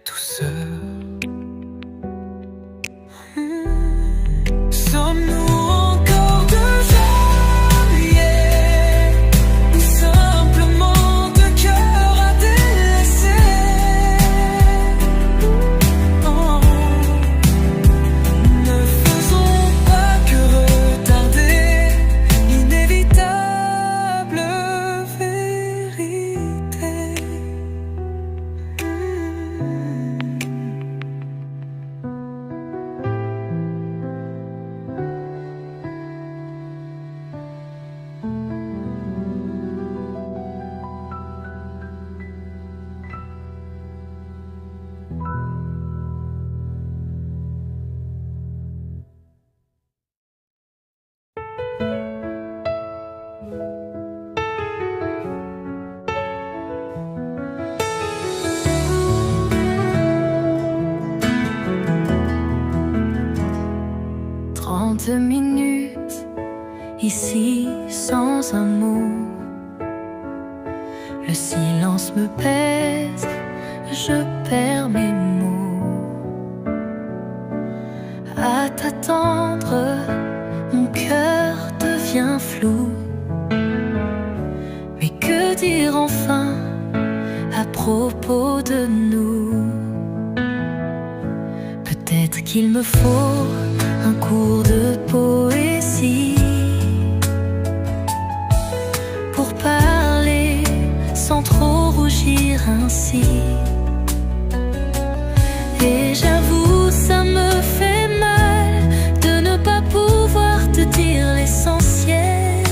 douceur. Sommes-nous encore deux janvier ou simplement deux cœurs à délaisser? Oh. Ne faisons pas que retarder l'inévitable vérité. Trente minutes ici sans un mot. Le silence me pèse, je perds mes mots. À t'attendre, mon cœur devient flou. Mais que dire enfin à propos de nous? Peut-être qu'il me faut un cours de poésie pour parler sans trop rougir ainsi. Et j'avoue, ça me fait mal de ne pas pouvoir te dire l'essentiel.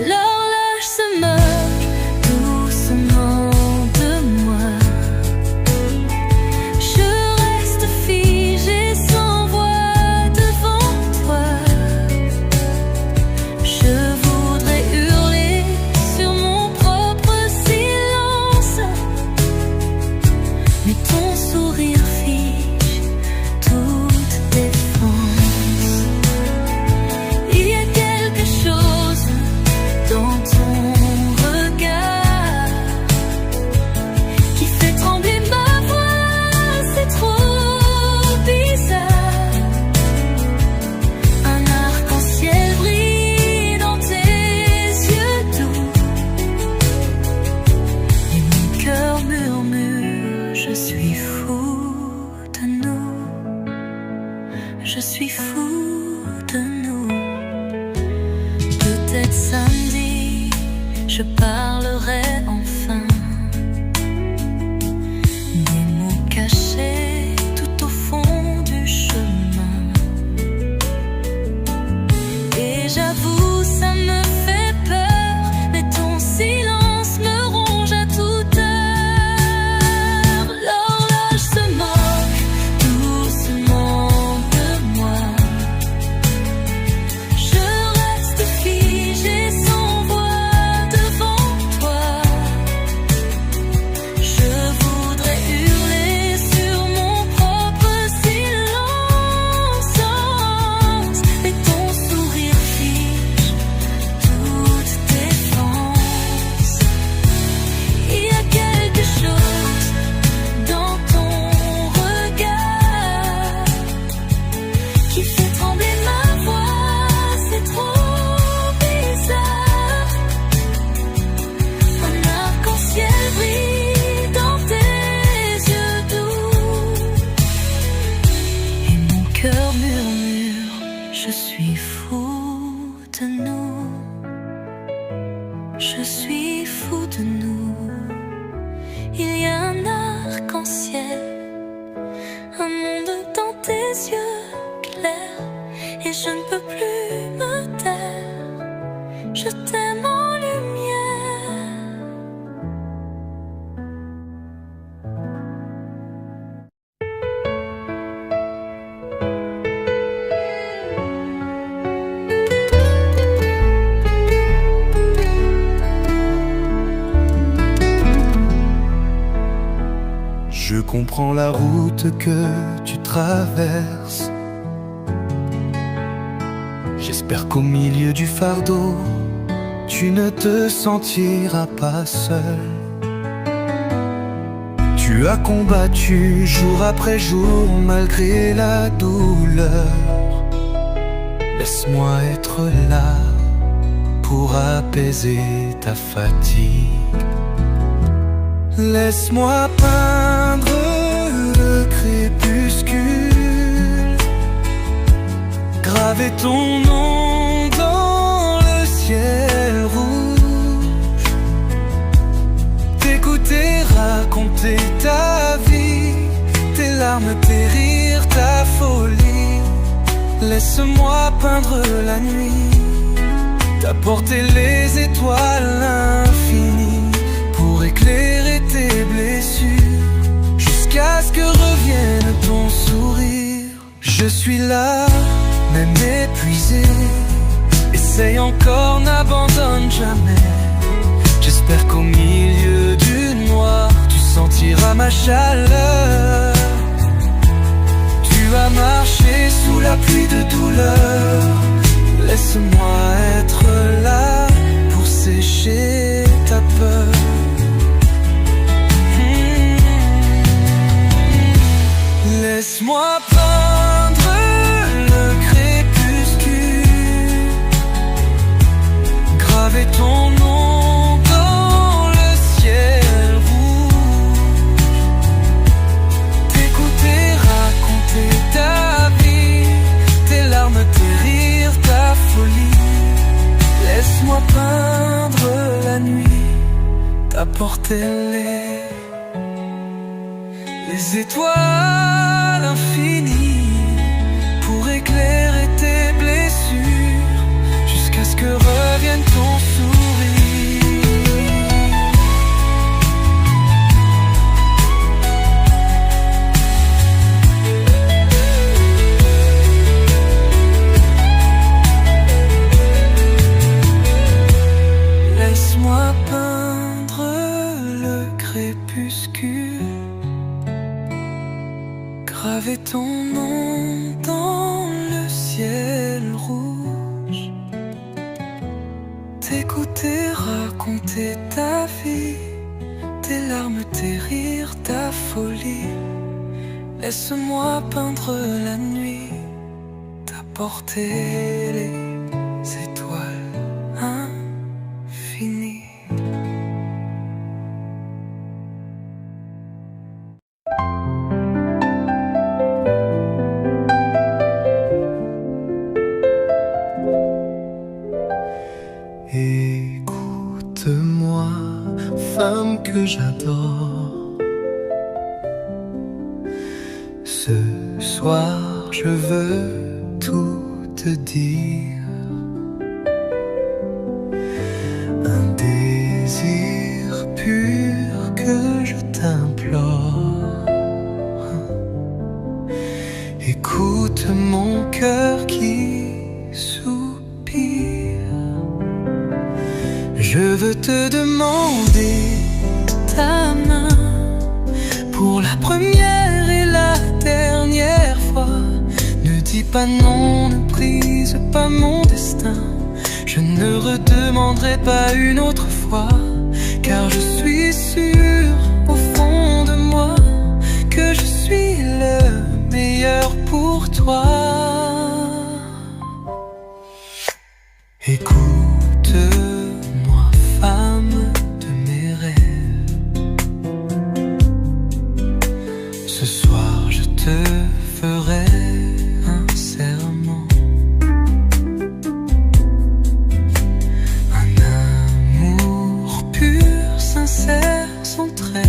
L'horloge se moque doucement de moi. Je reste figée sans voix devant toi. Je voudrais hurler sur mon propre silence, mais ton sourire fiche toute défense. Il y a quelque chose dans ton regard qui fait trembler ma voix, c'est trop bizarre. Un arc-en-ciel brille dans tes yeux doux, et mon cœur murmure, je suis fou de nous. Je suis fou de nous. Peut-être samedi, je parlerai enfin des mots cachés tout au fond du chemin. Et j'avoue, ça me fait peur, mais ton silence me ronge à toute heure. L'horloge se moque doucement de moi. Je reste figée sans voix devant toi. Je voudrais hurler sur mon propre silence, mais ton sourire fiche toute défense. Il y a quelque chose dans ton regard qui fait trembler ma voix, c'est trop bizarre. Un arc-en-ciel brille dans tes yeux doux, et mon cœur murmure, je suis fou de nous. Je suis fou de nous. Il y a un arc-en-ciel, un monde dans tes yeux clairs, et je ne peux plus me taire. Je t'aime en lumière. Je comprends la route que tu traverses. J'espère qu'au milieu du fardeau, tu ne te sentiras pas seul. Tu as combattu jour après jour malgré la douleur. Laisse-moi être là pour apaiser ta fatigue. Laisse-moi peindre le crépuscule, graver ton nom dans le ciel rouge, t'écouter raconter ta vie, tes larmes, tes rires, ta folie. Laisse-moi peindre la nuit, t'apporter les étoiles infinies pour éclairer tes blessures, jusqu'à ce que revienne ton sourire. Je suis là, même épuisé, essaye encore, n'abandonne jamais. J'espère qu'au milieu du noir, tu sentiras ma chaleur. Tu as marché sous la pluie de douleur. Laisse-moi être là pour sécher ta peur. Laisse-moi peindre le crépuscule, graver ton nom dans le ciel rouge, t'écouter raconter ta vie, tes larmes, tes rires, ta folie. Laisse-moi peindre la nuit, t'apporter les étoiles infinies pour éclairer tes blessures, jusqu'à ce que revienne ton sourire. Laisse-moi peindre le crépuscule, graver ton nom dans le ciel rouge, t'écouter raconter ta vie, tes larmes, tes rires, ta folie. Laisse-moi peindre la nuit, t'apporter les étoiles infinies. Écoute-moi, femme que j'adore. Ce soir, je veux tout te dire. Un désir pur que je t'implore. Écoute mon cœur qui soupire. Je veux te demander ta main pour la première et la dernière fois. Ne dis pas non, ne brise pas mon destin. Je ne redemanderai pas une autre fois, car je suis sûr au fond de moi que je suis le meilleur pour toi. Écoute-moi, femme de mes rêves. Ce soir je te ferai un serment, un amour pur, sincère, sans trait.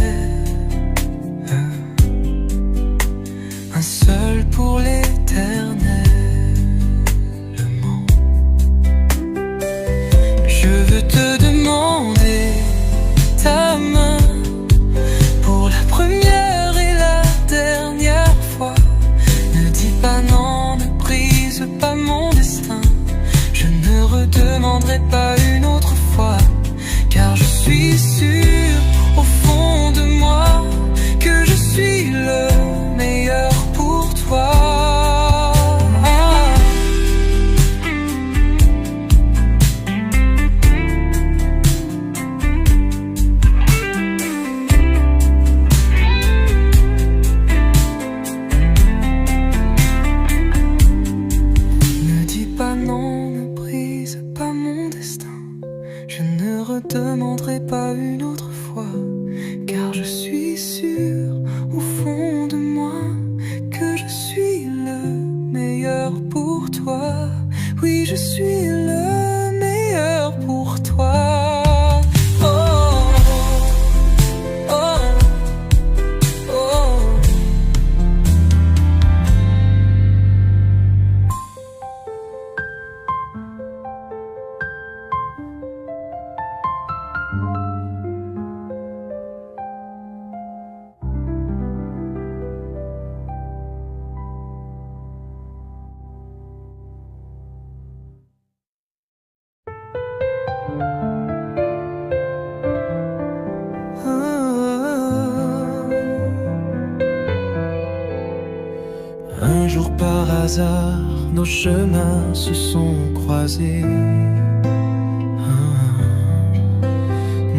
hasard, nos chemins se sont croisés.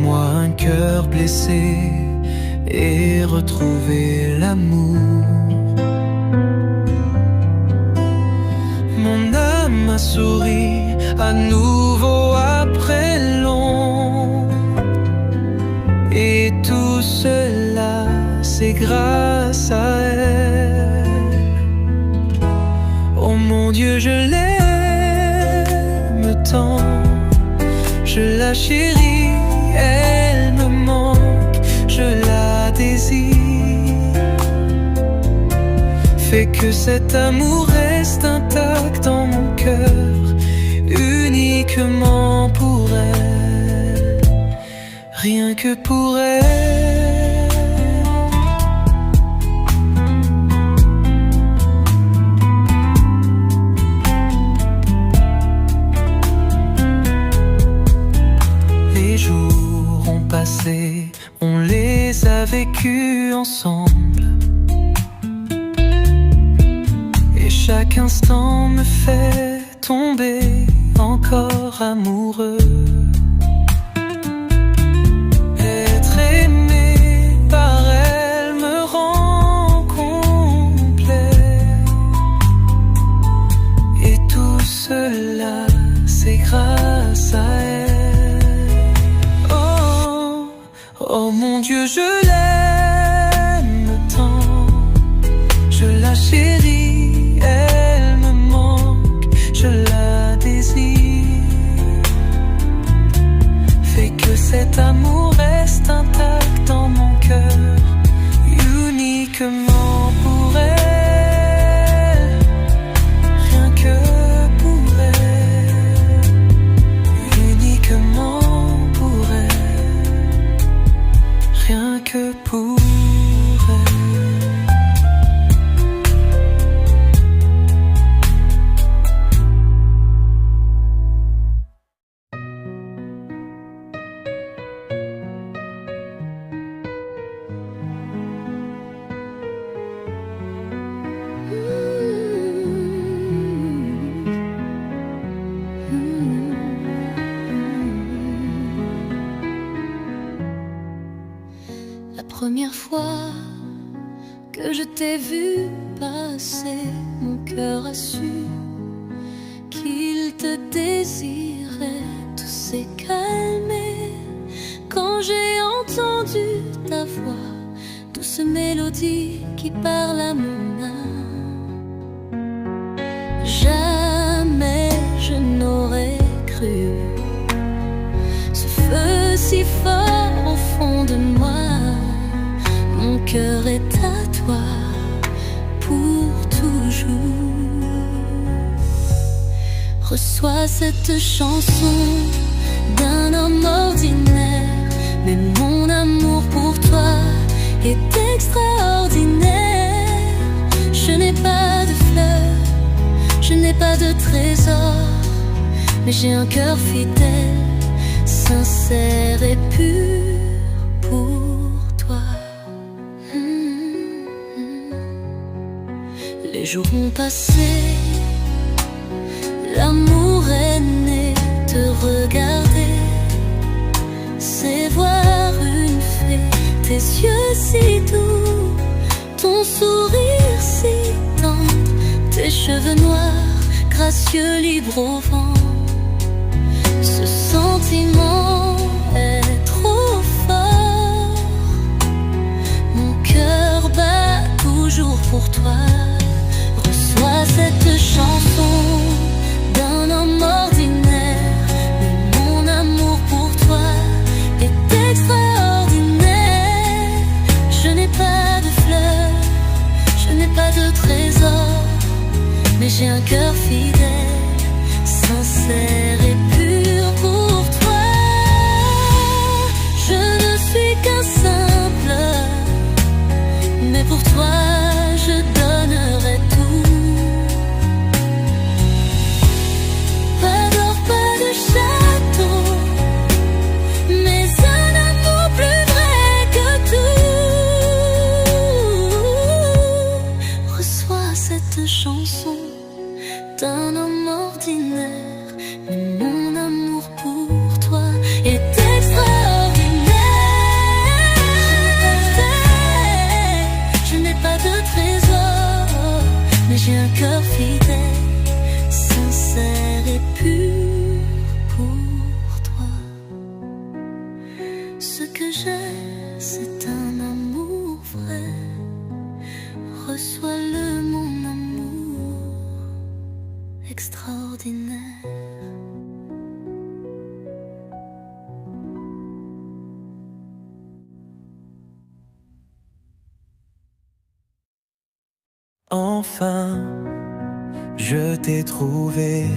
Moi un cœur blessé et retrouvé l'amour. Mon âme a souri à nouveau après long. Et tout cela, c'est grâce à elle. Oh mon Dieu, je l'aime tant, je la chéris, elle me manque, je la désire. Fais que cet amour reste intact dans mon cœur, uniquement pour elle, rien que pour elle. Les jours ont passé, on les a vécus ensemble. Chaque instant me fait tomber encore amoureux. Être aimé par elle me rend complet. Et tout cela, c'est grâce à elle. Oh, oh mon Dieu, je l'aime tant, je la chéris. Elle me manque, je la désire. Fais que cet amour reste intact dans mon cœur, uniquement pour elle, rien que pour elle, uniquement pour elle, rien que pour elle. La première fois que je t'ai vu passer, mon cœur a su qu'il te désirait. Tout s'est calmé quand j'ai entendu ta voix, douce mélodie qui parle à mon âme. Jamais je n'aurais cru ce feu si fort au fond de moi. Mon cœur est à toi pour toujours. Reçois cette chanson d'un homme ordinaire, mais mon amour pour toi est extraordinaire. Je n'ai pas de fleurs, je n'ai pas de trésor, mais j'ai un cœur fidèle, sincère et pur pour toi. Les jours ont passé, l'amour est né. Te regarder, c'est voir une fée. Tes yeux si doux, ton sourire si tendre, tes cheveux noirs, gracieux, libres au vent. Ce sentiment est trop fort, mon cœur bat toujours pour toi. Reçois cette chanson d'un homme ordinaire, mais mon amour pour toi est extraordinaire. Je n'ai pas de fleurs, je n'ai pas de trésor, mais j'ai un cœur fidèle, sincère et pur pour toi. Je ne suis qu'un simple, mais pour toi je donnerai tout. Pas d'or, pas de château, mais un amour plus vrai que tout. Reçois cette chanson C'est un homme ordinaire, mais mon amour pour toi est extraordinaire. Je n'ai pas de trésor, mais j'ai un cœur fidèle, sincère et pur pour toi. Ce que j'ai, c'est un amour vrai. Reçois-le, mon amour extraordinaire. Enfin, je t'ai trouvé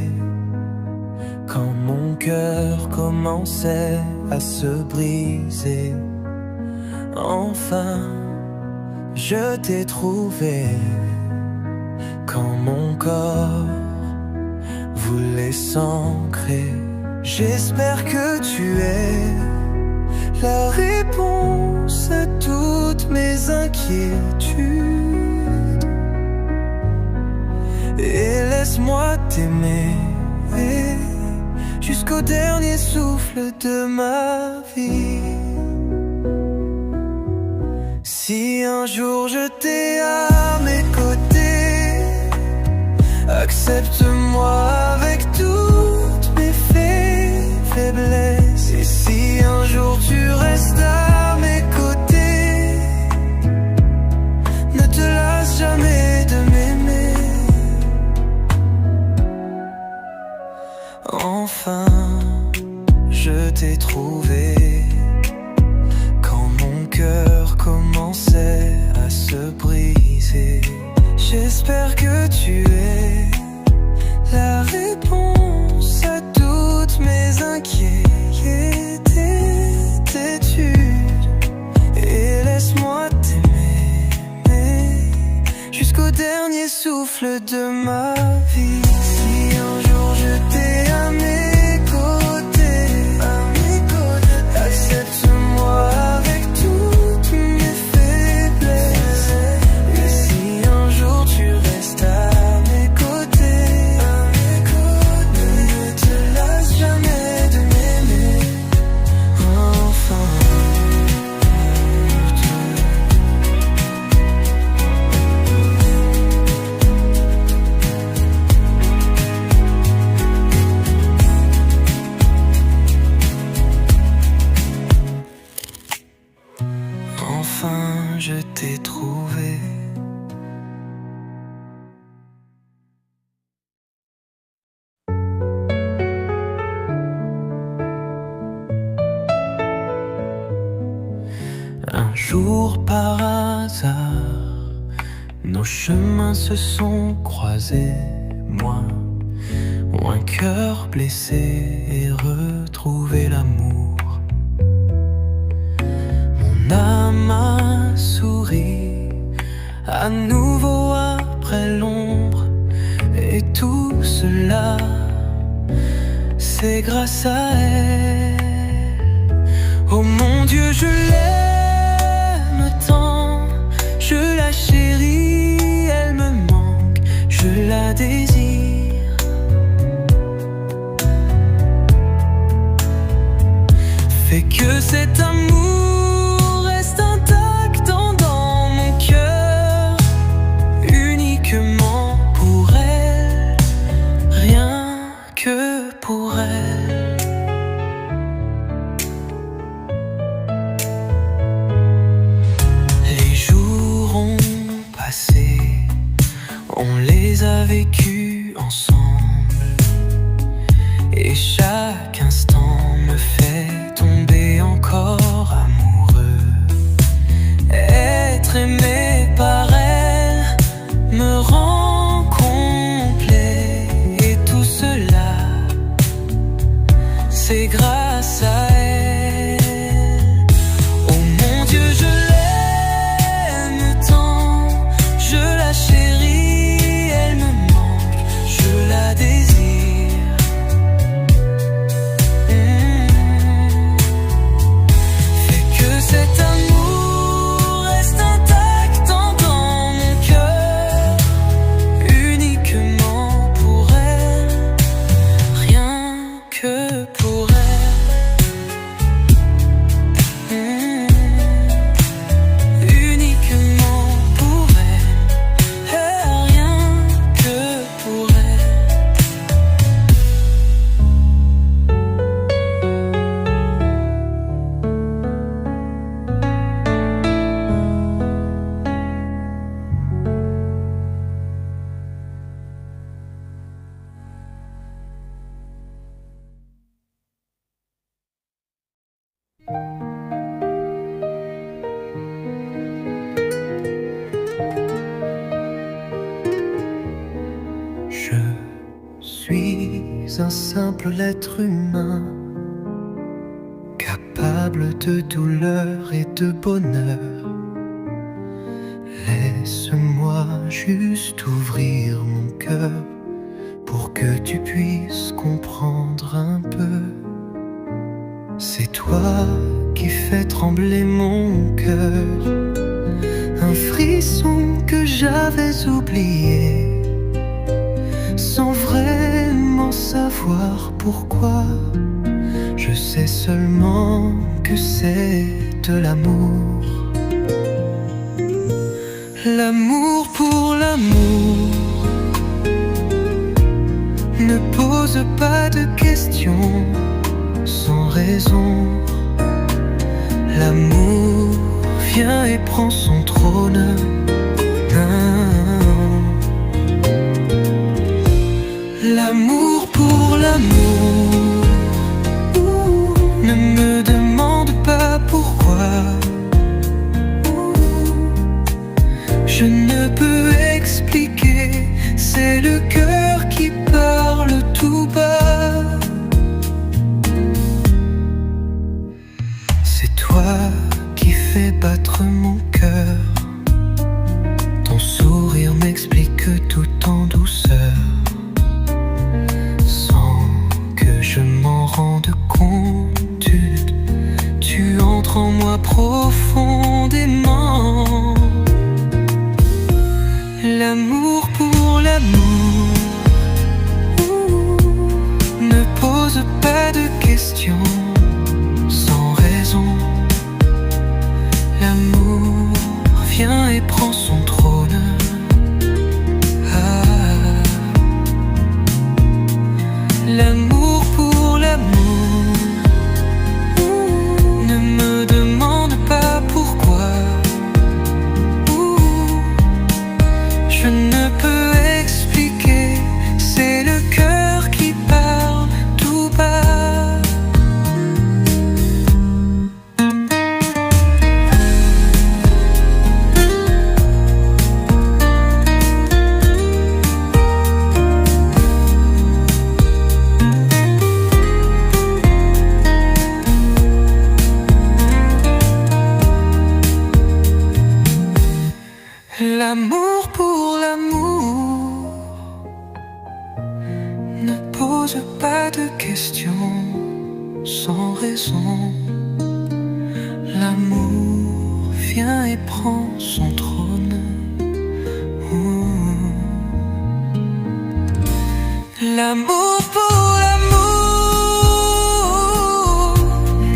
quand mon cœur commençait à se briser. Enfin, je t'ai trouvé quand mon corps voulait s'ancrer. J'espère que tu es la réponse à toutes mes inquiétudes. Et laisse-moi t'aimer jusqu'au dernier souffle de ma vie. Si un jour je t'ai à mes côtés, accepte-moi avec toutes mes faiblesses. Et si un jour tu restes à mes côtés, ne te lasse jamais de m'aimer. Enfin, je t'ai trouvé quand mon cœur commençait à se briser. J'espère que tu es la réponse à toutes mes inquiétudes. Et laisse-moi t'aimer jusqu'au dernier souffle de ma vie. Si un jour je t'ai à mes côtés, accepte-moi avec toutes mes faiblesses. Et si un jour tu restes à mes côtés, ne te lasse jamais de m'aimer. Enfin, enfin, je t'ai trouvé. Un jour par hasard, nos chemins se sont croisés. Moi, un cœur blessé et retrouvé l'amour. Mon âme a souri à nouveau après l'ombre. Et tout cela, c'est grâce à elle. Oh mon Dieu, je l'aime tant, je la chéris, elle me manque, je la désire. Fais que cet amour reste intact dans mon cœur, uniquement pour elle, rien que pour elle. Les jours ont passé, on les a vécus ensemble, et chaque instant me fait tomber encore amoureux. Être aimé par elle me rend complet, et tout cela, c'est grâce à elle. Oh mon Dieu, je l'aime tant, je la chéris, elle me manque, un simple être humain, capable de douleur et de bonheur. Laisse-moi juste ouvrir mon cœur pour que tu puisses comprendre un peu. C'est toi qui fais trembler mon cœur, un frisson que j'avais oublié, sans vraiment savoir pourquoi. Je sais seulement que c'est de l'amour. L'amour pour l'amour ne pose pas de questions sans raison. L'amour vient et prend son trône. L'amour pour l'amour ne me demande pas pourquoi. Je ne peux expliquer, c'est le cœur qui parle tout bas. C'est toi qui fais battre mon cœur. Ton sourire m'explique tout en douceur, sans que je m'en rende compte. Tu entres en moi profondément. L'amour pour l'amour ne pose pas de questions sans raison. L'amour vient et prend son trône. L'amour pour l'amour ne me demande pas pourquoi. Je ne peux expliquer, c'est le cœur qui parle tout bas. L'amour pour l'amour ne pose pas de questions sans raison. L'amour vient et prend son trône. L'amour pour l'amour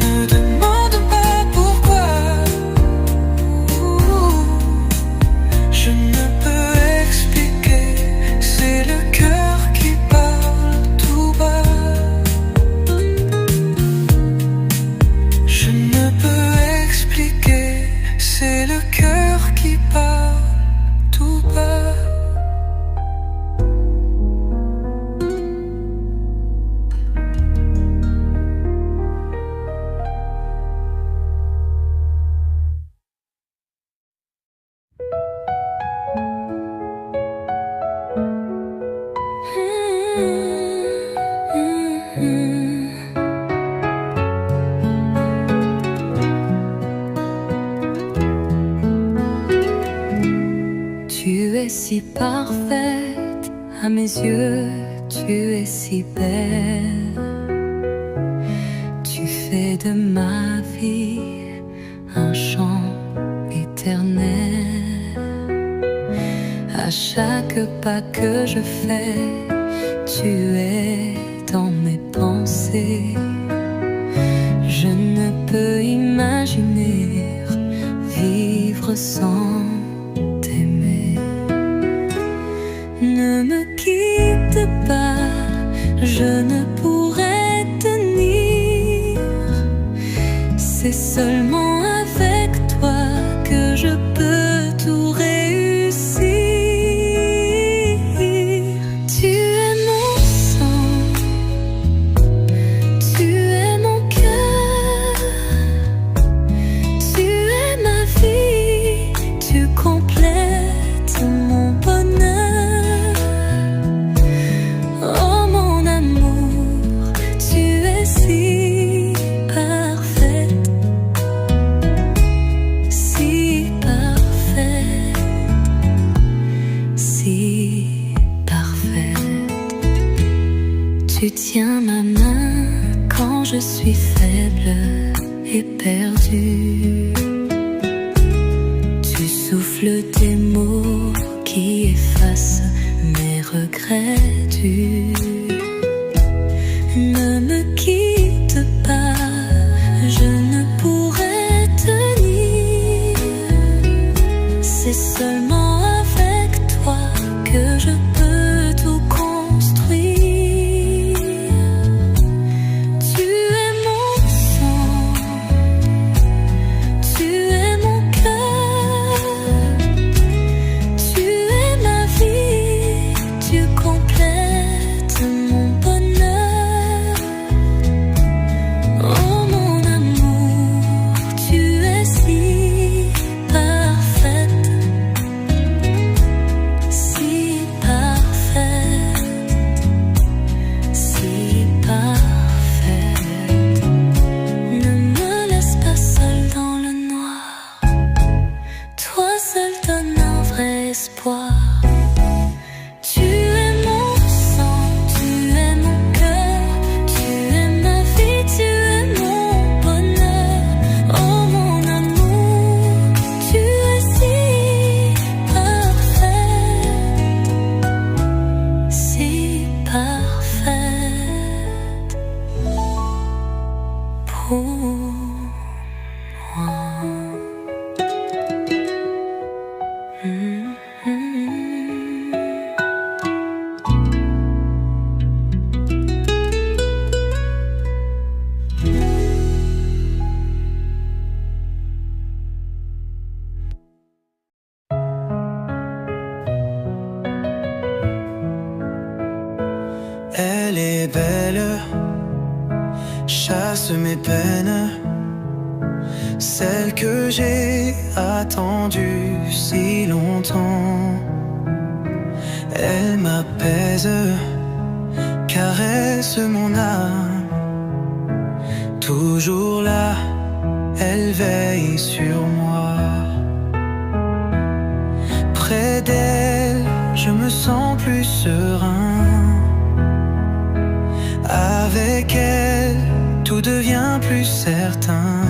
ne demande pas pourquoi. Je ne peux expliquer, c'est le cœur qui parle tout bas. Je ne peux expliquer, c'est le cœur qui parle tout bas. Tu es si parfaite à mes yeux, tu es si belle. Tu fais de ma vie un chant éternel. À chaque pas que je fais, tu es dans mes pensées. Je ne peux imaginer vivre sans t'aimer. Ne me quitte pas, je ne pourrai tenir. C'est seulement avec toi que je peux tout réussir. Tu es mon sang, tu es mon cœur, tu es ma vie, tu complètes mon bonheur. Oh mon amour, Tiens ma main quand je suis faible et perdue. Tu souffles tes mots qui effacent mes regrets dus. Ne me quitte pas, je ne pourrai tenir. C'est seulement avec toi que je peux tout construire. Tu es mon sang, tu es mon cœur, tu es ma vie, tu complètes mon bonheur. Oh mon amour, tu es si parfaite, si parfaite, si parfaite. Ne me laisse pas seule dans le noir, toi seul donne un vrai espoir. Tu es mon sang, tu es mon cœur, tu es ma vie, tu es mon bonheur. Oh mon amour, tu es si parfaite, si parfaite pour moi. Elle est belle, chasse mes peines, celle que j'ai attendue si longtemps. Elle m'apaise, caresse mon âme. Toujours là, elle veille sur moi. Près d'elle, je me sens plus serein. Avec elle, tout devient plus certain.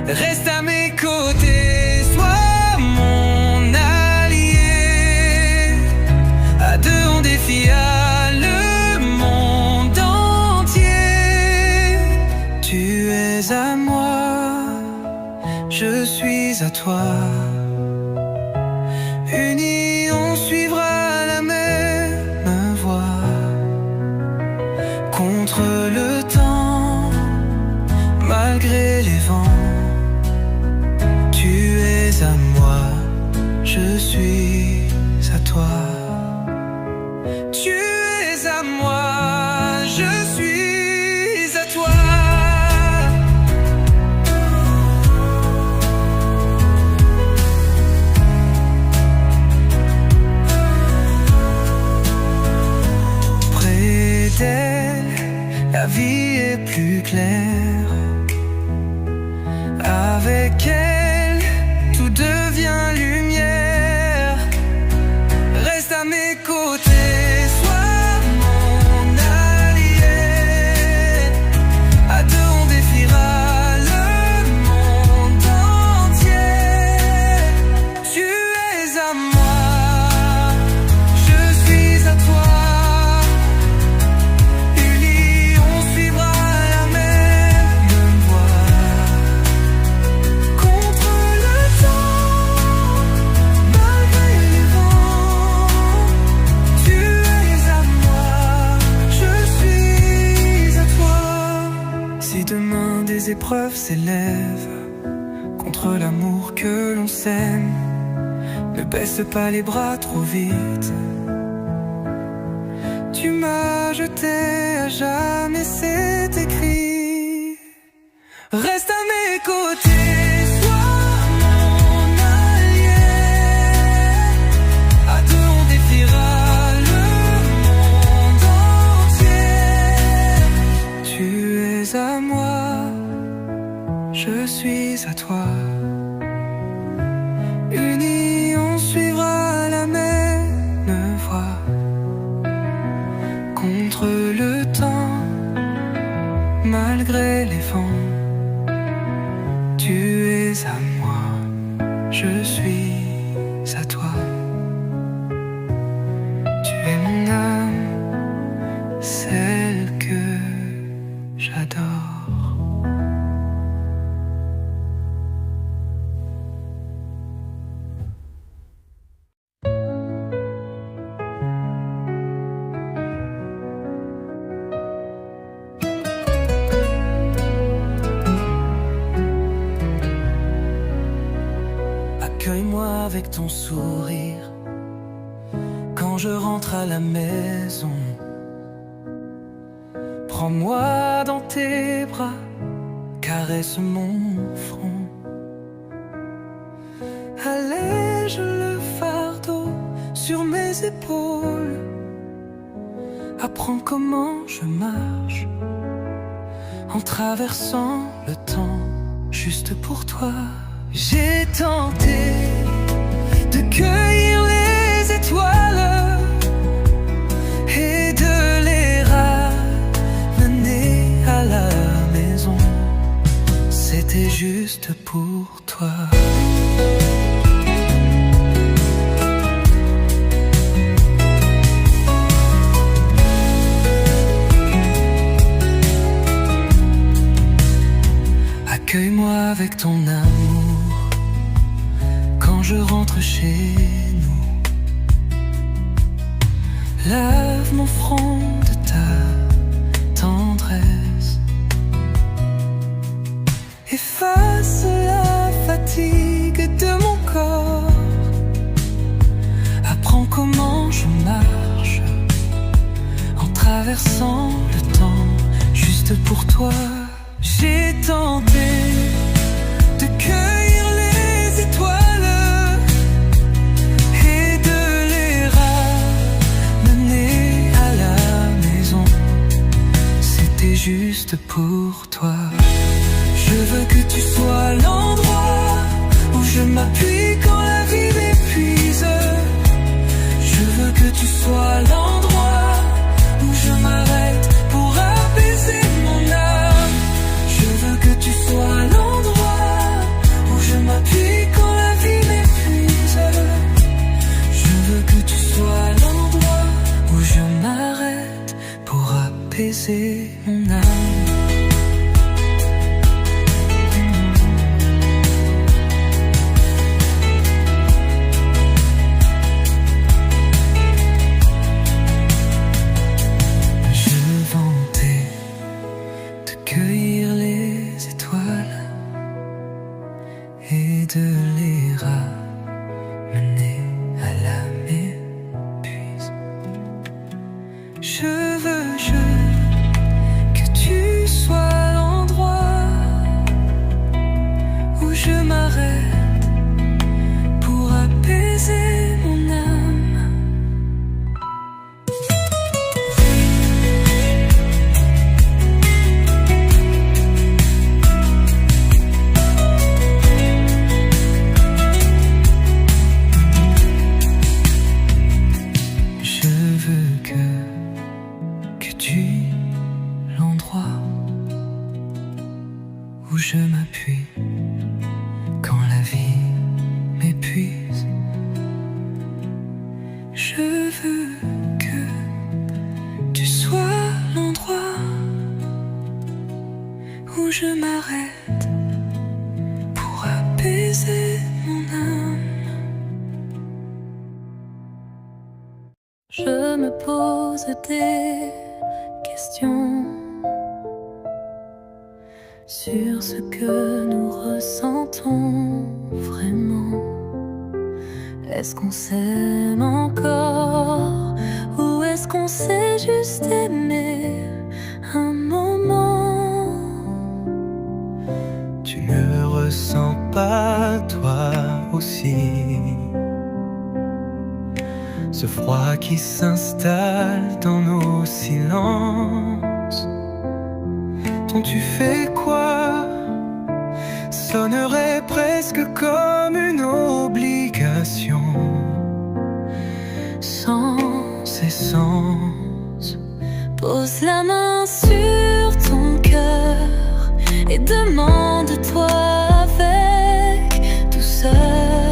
Reste à mes côtés, sois mon allié. À deux on défia le monde entier. Tu es à moi, je suis à toi. Unis on suivra la même voie. Contre le temps, malgré les vents, tu es à moi, je suis à toi. Tu es à moi, je suis à toi. Près d'elle, la vie est plus claire. Avec elle, tout devient lumière. Reste à mes côtés, sois mon allié. À deux on défiera le monde entier. Tu es à moi, je suis à toi. Unis on suivra la même voie. Contre le temps, malgré les vents, tu es à moi, je suis à toi. Si demain des épreuves s'élèvent contre l'amour que l'on sème, ne baisse pas les bras trop vite. Tu m'as jeté à jamais, c'est écrit. Reste à mes côtés, sois mon allié. À deux on défiera le monde entier. Tu es à moi, je suis à toi. Unis on suivra la même voie. Contre je suis à toi. Tu es mon âme, celle que j'adore. Accueille-moi avec ton sourire quand je rentre à la maison. Prends-moi dans tes bras, caresse mon front. Allège le fardeau sur mes épaules. Apprends comment je marche en traversant le temps juste pour toi. J'ai tenté de cueillir les étoiles et de les ramener à la maison. C'était juste pour toi. Accueille-moi avec ton amour quand je rentre chez nous. Lave mon front de ta tendresse. Efface la fatigue de mon corps. Apprends comment je marche en traversant le temps juste pour toi. J'ai tenté de cueillir les étoiles et de les ramener à la maison. C'était juste pour toi. Je veux que tu sois l'endroit où je m'appuie quand la vie m'épuise. Je veux que tu sois l'endroit où je m'arrête pour apaiser mon âme. Je veux que tu sois l'endroit où je m'appuie quand la vie m'épuise. Je veux que tu sois l'endroit où je m'arrête pour apaiser mon âme. Cueillir les étoiles et de les ramener à la m'épuise. Je veux que tu sois l'endroit où je m'arrête pour apaiser mon âme. Où je m'appuie quand la vie m'épuise. Je veux que tu sois l'endroit où je m'arrête pour apaiser mon âme. Je me pose des questions sur ce que nous ressentons vraiment. Est-ce qu'on s'aime encore ou est-ce qu'on s'est juste aimé un moment? Tu ne ressens pas toi aussi ce froid qui s'installe dans nos silences? Dont tu fais quoi sonnerait presque comme une obligation, Sans essence. pose la main sur ton cœur et demande-toi avec douceur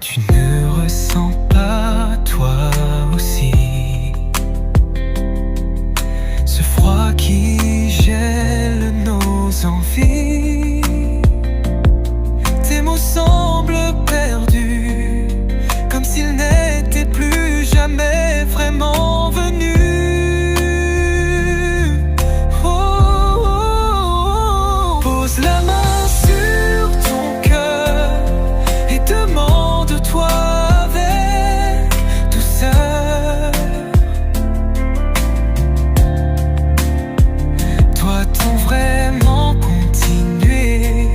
Tu ne ressens pas toi aussi ce froid qui gèle nos envies. Tes mots semblent perdus, comme s'ils n'étaient plus jamais vraiment venus. Oh, oh, oh. Pose la main sur ton cœur et demande-toi avec douceur. Doit-on vraiment continuer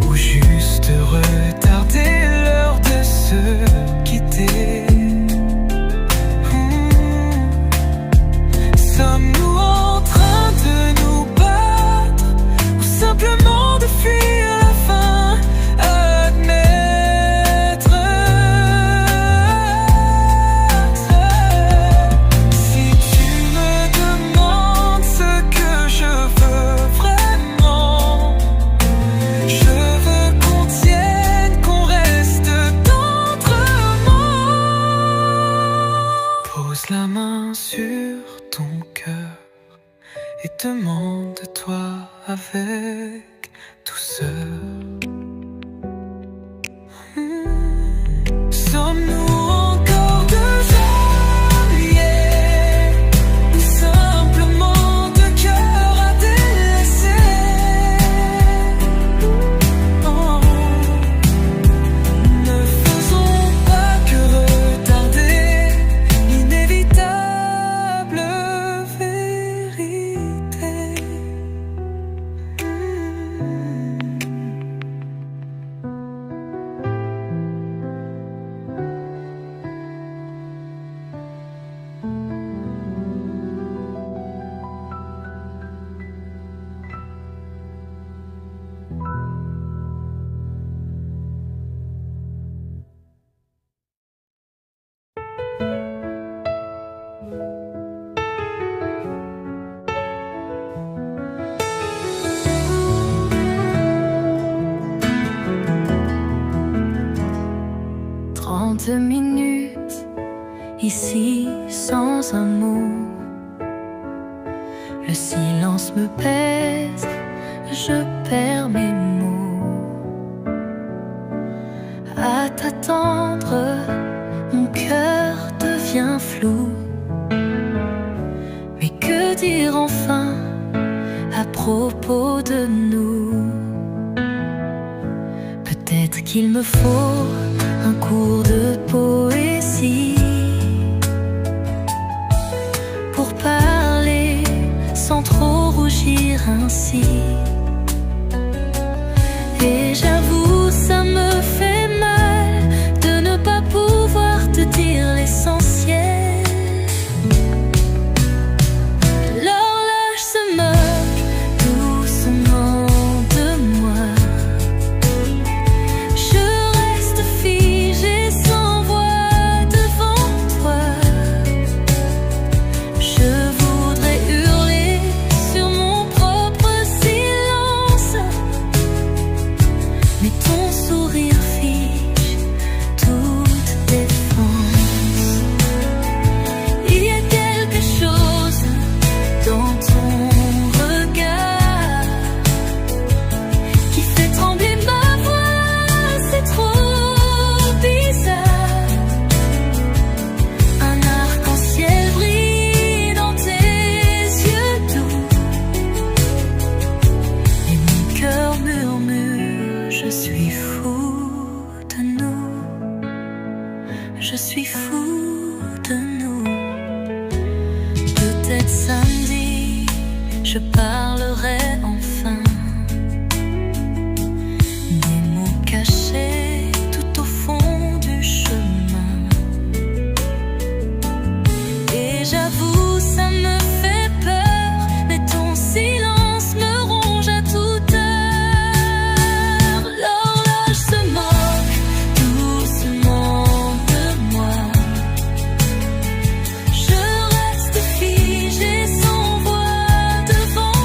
ou juste retarder l'heure de se quitter? Sommes-nous en train de nous battre ou simplement de fuir la fin? Admettre. Si tu me demandes ce que je veux vraiment, je veux qu'on tienne, qu'on reste tendrement. Pose la main sur ton cœur et demande-toi avec douceur. Sommes-nous encore deux alliés ou simplement deux cœurs à délaisser? Oh. Ne faisons pas que retarder l'inévitable vérité. Minutes ici sans un mot. Le silence me pèse, je perds mes mots. À t'attendre, mon cœur devient flou. Mais que dire enfin à propos de nous? Peut-être qu'il me faut un cours de poésie pour parler sans trop rougir ainsi. Et j'avoue, ça me fait mal de ne pas pouvoir te dire l'essentiel. L'horloge se moque doucement de moi. Je reste figée sans voix devant toi. Je voudrais hurler sur mon propre silence, mais ton sourire fiche toute défense. Il y a quelque chose dans ton regard qui fait trembler ma voix, c'est trop bizarre. Un arc-en-ciel brille dans tes yeux doux, et mon cœur murmure, je suis fou de nous. Je suis fou de nous. Peut-être samedi, je parlerai enfin des mots cachés tout au fond du chemin. Et j'avoue, ça me fait peur, mais ton silence me ronge à toute heure. L'horloge se moque doucement de moi. Je reste figée sans voix devant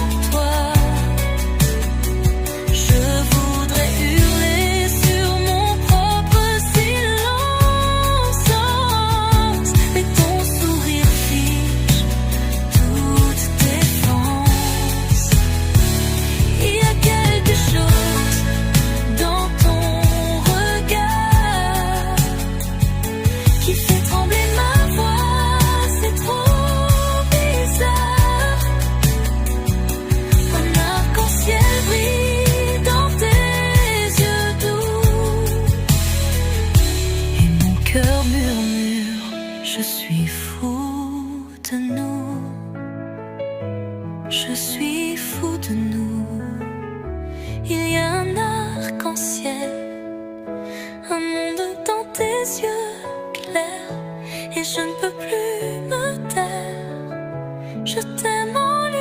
tes yeux clairs et je ne peux plus me taire. Je t'aime en lumière.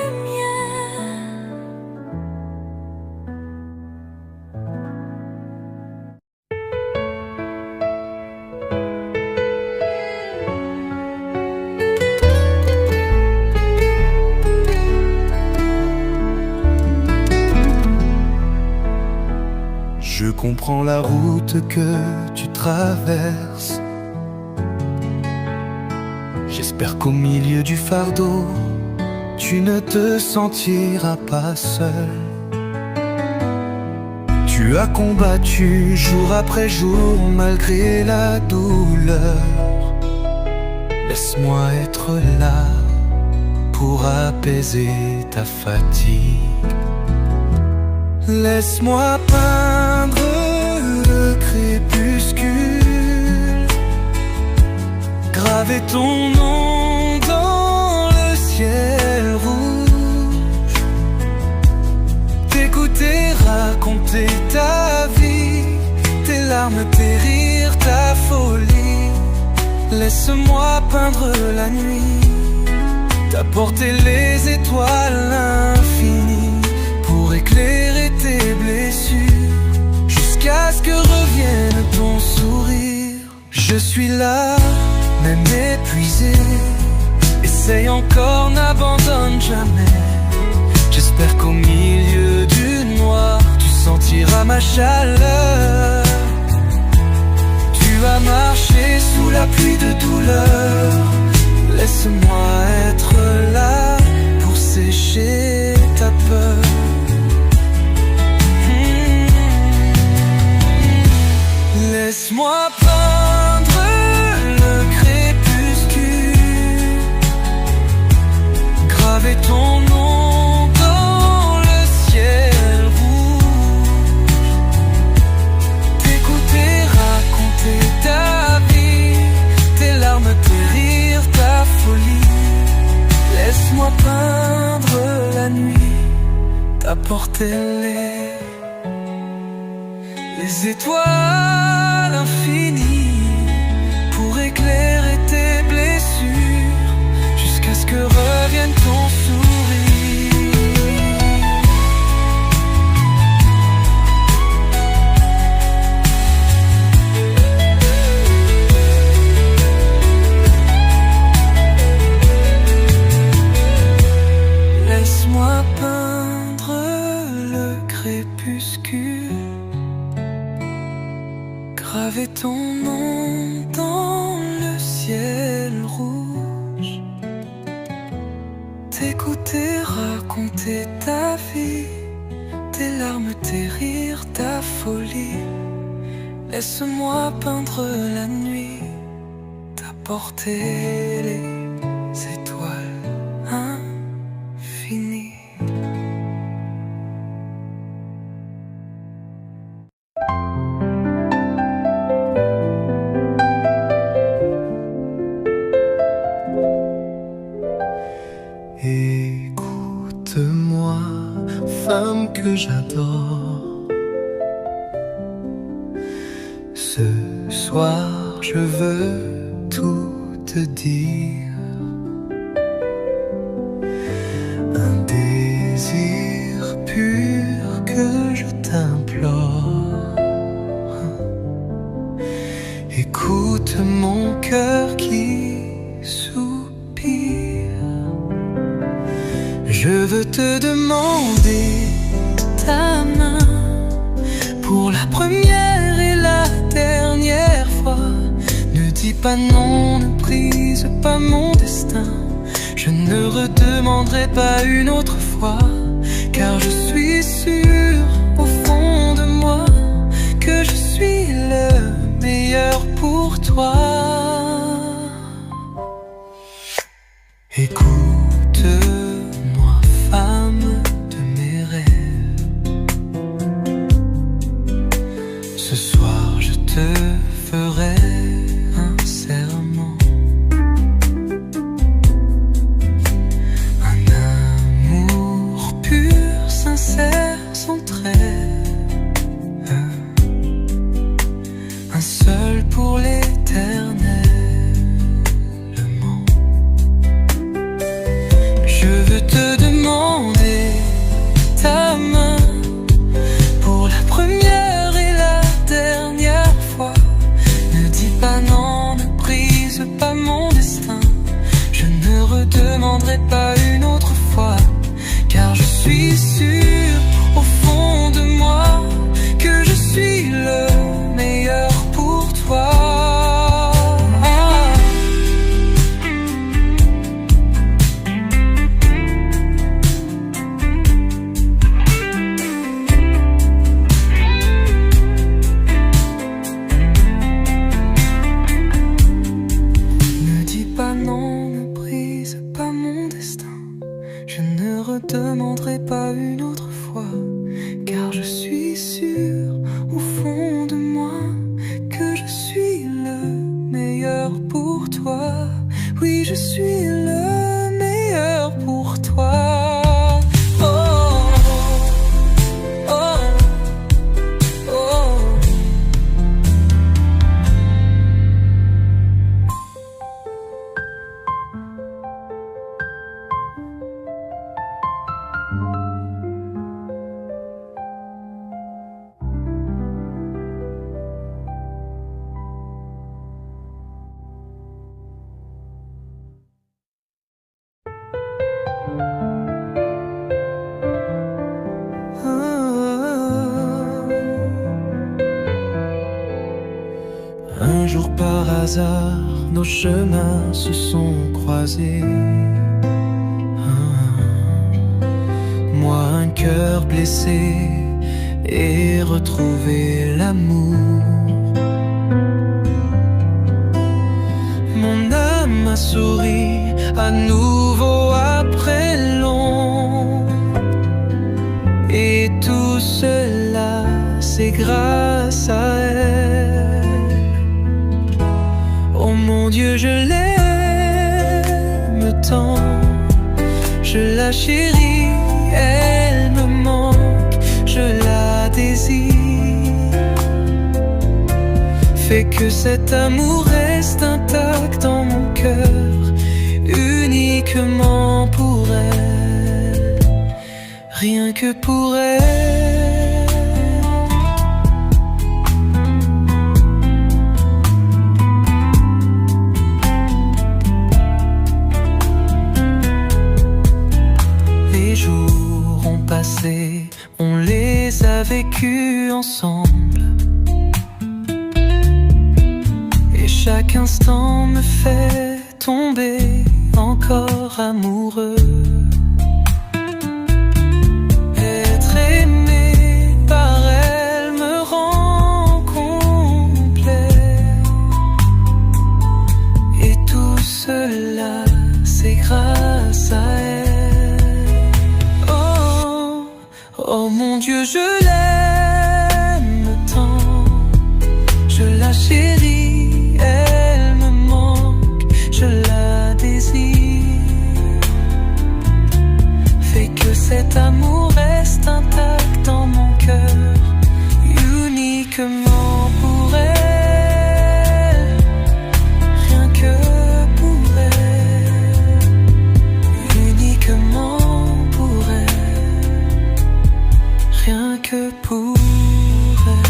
Je comprends la route que tu traverses. J'espère qu'au milieu du fardeau, tu ne te sentiras pas seul. Tu as combattu jour après jour malgré la douleur. Laisse-moi être là pour apaiser ta fatigue. Laisse-moi peindre le crépuscule, graver ton nom dans le ciel rouge, t'écouter raconter ta vie, tes larmes, tes rires, ta folie. Laisse-moi peindre la nuit, t'apporter les étoiles infinies pour éclairer tes blessures, jusqu'à ce que revienne ton sourire. Je suis là, même épuisé, essaye encore, n'abandonne jamais. J'espère qu'au milieu du noir, tu sentiras ma chaleur. Tu vas marcher sous la pluie de douleur. Laisse-moi être là pour sécher ta peur. Laisse-moi peindre le crépuscule, graver ton nom dans le ciel rouge, t'écouter raconter ta vie, tes larmes, tes rires, ta folie. Laisse-moi peindre la nuit, t'apporter les étoiles infinies pour éclairer tes blessures, jusqu'à ce que revienne ton sourire. Laisse-moi peindre le crépuscule, graver ton nom dans le ciel rouge, t'écouter raconter ta vie, tes larmes, tes rires, ta folie. Laisse-moi peindre la nuit, t'apporter les étoiles infinies. Écoute-moi, femme que j'adore. Ce soir, je veux tout te dire. Un désir pur que je t'implore. Écoute mon cœur qui soupire. Je veux te demander ta main pour la première et la dernière fois. Ne dis pas non, ne brise pas mon destin. Je ne redemanderai pas une autre fois, car je suis sûr au fond de moi que je suis le meilleur pour toi. Écoute-moi, femme de mes rêves. Ce soir je te ferai un serment, un amour pur, sincère, sans trêve, un seul pour l'éternité. pas non, ne brise pas mon destin. Je ne redemanderai pas une autre fois, car je suis sûr au fond de moi que je suis le meilleur pour toi. Ne demanderai pas une autre fois, car je suis sûr au fond de moi que je suis le meilleur pour toi. Oui, je suis le meilleur pour toi. Oh, oh, oh, oh. Un jour par hasard, nos chemins se sont croisés. Moi un cœur blessé et retrouvé l'amour. Mon âme a souri à nouveau après long. Et tout cela, c'est grâce à elle. Oh mon Dieu, je l'aime tant, je la chéris, elle me manque, je la désire. Fais que cet amour reste intact dans mon cœur, uniquement pour elle, rien que pour elle. Les jours ont passé, on les a vécus ensemble, et chaque instant me fait tomber encore amoureux. Être aimé par elle me rend complet, et tout cela c'est grâce à elle. Oh mon Dieu, je l'aime tant, je la chéris, elle me manque, je la désire. Fais que cet amour reste intact dans mon cœur, uniquement pour elle, rien que pour elle, uniquement pour elle, rien que pour elle.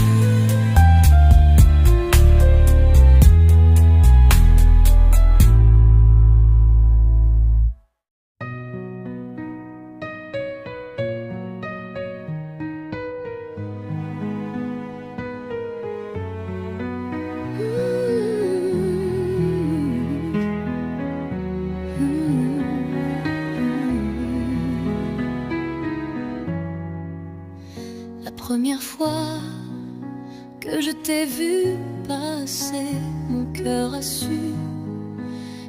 La première fois que je t'ai vu passer, mon cœur a su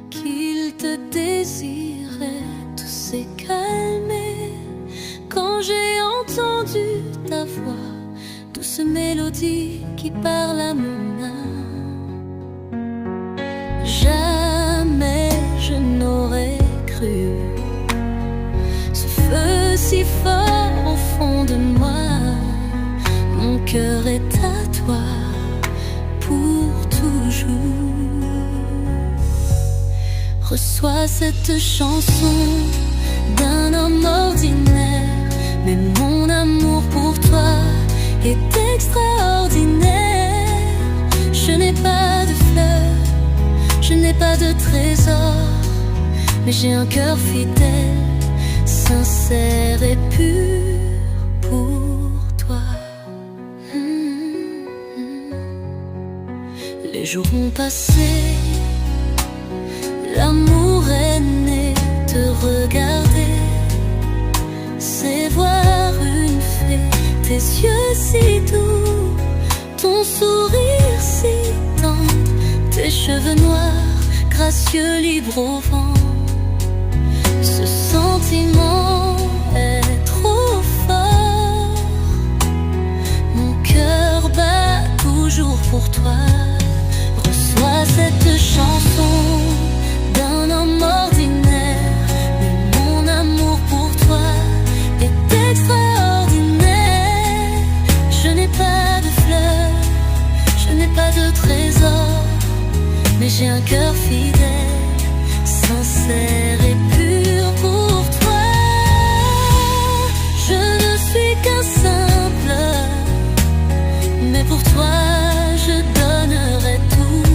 qu'il te désirait. Tout s'est calmé quand j'ai entendu ta voix, douce mélodie qui parle à mon âme. Jamais je n'aurais cru ce feu si fort au fond de moi. Mon cœur est à toi pour toujours. Reçois cette chanson d'un homme ordinaire, mais mon amour pour toi est extraordinaire. Je n'ai pas de fleurs n'ai pas de trésor, mais j'ai un cœur fidèle, sincère et pur pour toi. Les jours ont passé, l'amour est né. Te regarder, c'est voir une fée. Tes yeux si doux, ton sourire si tendre, tes cheveux noirs, gracieux, libres au vent. Ce sentiment est trop fort. Mon cœur bat toujours pour toi. Reçois cette chanson d'un homme ordinaire, mais mon amour pour toi est extraordinaire. Je n'ai pas de fleurs, je n'ai pas de trésor, mais j'ai un cœur fidèle, sincère et pur pour toi. Je ne suis qu'un simple, mais pour toi je donnerai tout.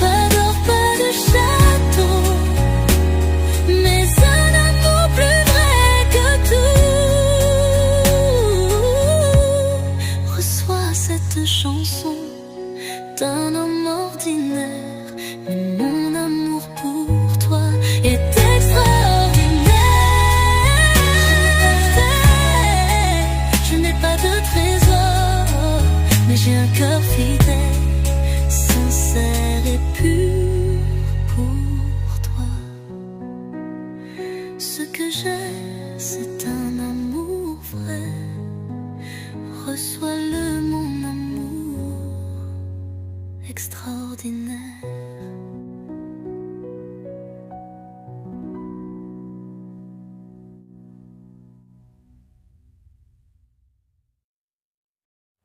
Pas d'or, pas de château, mais un amour plus vrai que tout. Reçois cette chanson d'un homme ordinaire, mais mon amour pour toi est extraordinaire. Je n'ai pas de trésor, mais j'ai un cœur fidèle, sincère et pur pour toi. Ce que j'ai, c'est un amour vrai. Reçois-le, mon amour extraordinaire.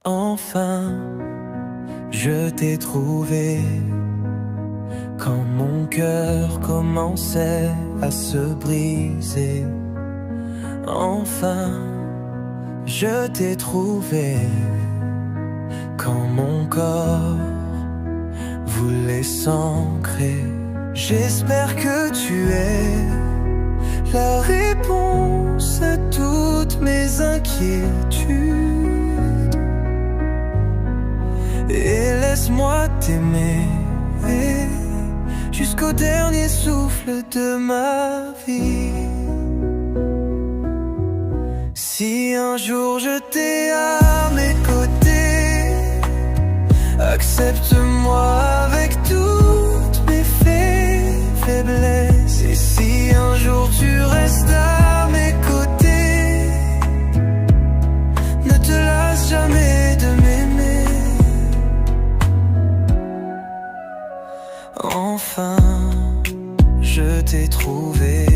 Enfin, je t'ai trouvé quand mon cœur commençait à se briser. Enfin, je t'ai trouvé quand mon corps voulait s'ancrer. J'espère que tu es la réponse à toutes mes inquiétudes. Et laisse-moi t'aimer jusqu'au dernier souffle de ma vie. Si un jour je t'ai à mes côtés, accepte-moi avec toutes mes faiblesses. Et si un jour tu restes à mes côtés, ne te lasse jamais de m'aimer. Enfin, je t'ai trouvé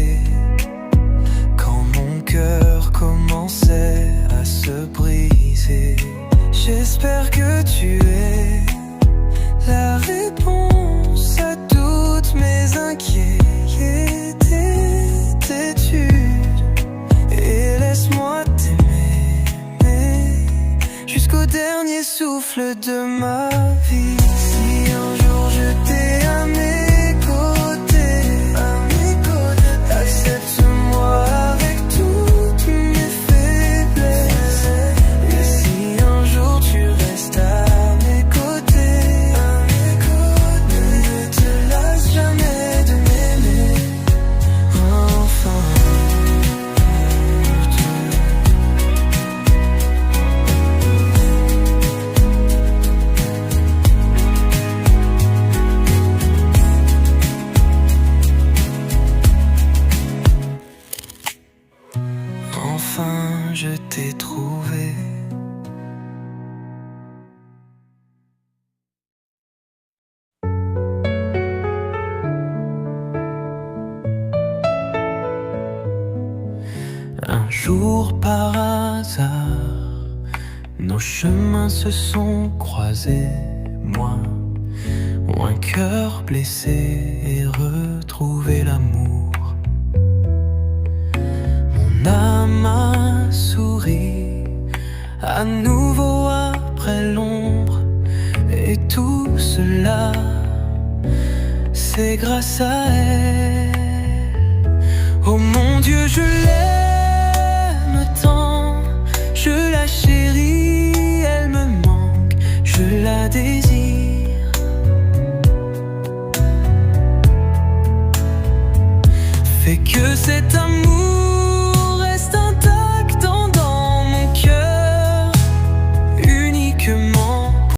quand mon cœur commençait à se briser. J'espère que tu es la réponse à toutes mes inquiétudes. Et laisse-moi t'aimer jusqu'au dernier souffle de ma vie. Si un jour je t'ai à mes côtés, accepte-moi avec toutes mes faiblesses. Et si un jour tu restes à mes côtés, ne te lasse jamais de m'aimer. Enfin, enfin, je t'ai trouvé. Un jour par hasard, nos chemins se sont croisés. Moi, un cœur blessé et retrouvé l'amour. Mon âme a souri à nouveau après l'ombre, et tout cela, c'est grâce à elle. Oh mon Dieu, je l'aime tant, je la chéris, elle me manque, je la désire. Fait que cet amour